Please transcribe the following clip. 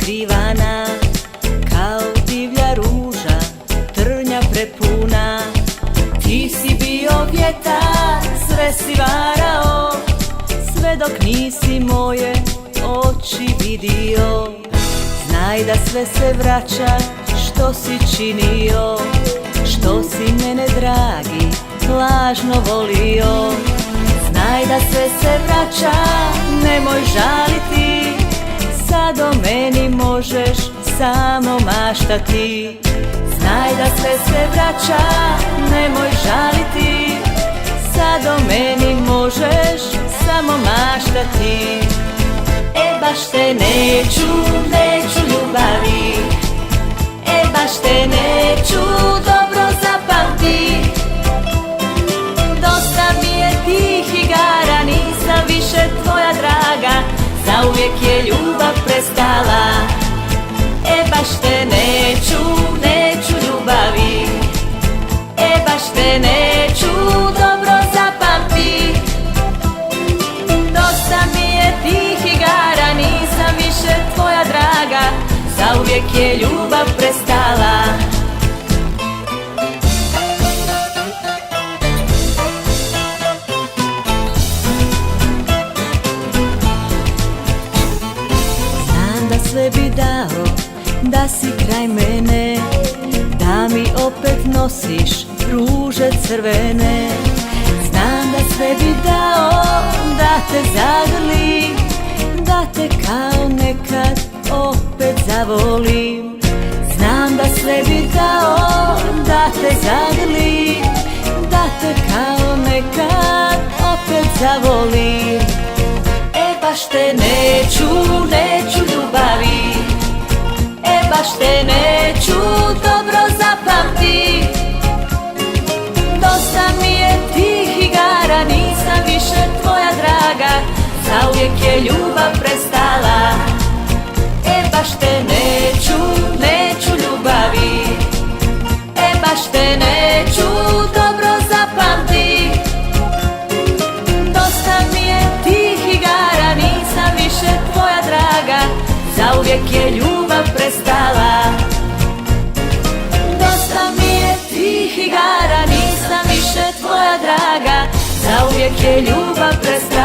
skrivana, kao divlja ruža, trnja prepuna. Ti si bio vjetar, sve si varao, sve dok nisi moje oči vidio. Znaj da sve se vraća što si činio, što si mene dragi lažno volio. Znaj da sve se vraća, nemoj žaliti, sad o meni možeš samo maštati. Znaj da sve se vraća, nemoj žaliti, sad o meni možeš samo maštati. E baš te neću, neću ljubavi, e baš te neću, dobro zapamti. Dosta mi je tih igara, nisam više tvoja draga, zauvijek je ljubav prestala. E baš te neću, neću ljubavi, e baš te neću, dobro zapamti. Dosta mi je tih igara, nisam više tvoja draga, zauvijek je ljubav prestala. Znam da sve bi dao da si kraj mene, da mi opet nosiš ruže crvene. Znam da sve bi dao da te zagrlim, da te kao nekad opet zavolim. Znam da sve bi dao da te zagrlim, da te kao nekad opet zavolim. E baš te neću, neću ljubavi, e baš te neću, dobro zapamti. Dosta mi je tih igara, nisam više tvoja draga, zauvijek je ljubav prestala. E baš te neću, neću ljubavi, e baš te neću, dobro zapamti. Dosta mi je tih igara, nisam više tvoja draga, zauvijek je ljubav prestala. Dosta mi je tih igara, nisam više tvoja draga, zauvijek je ljubav prestala.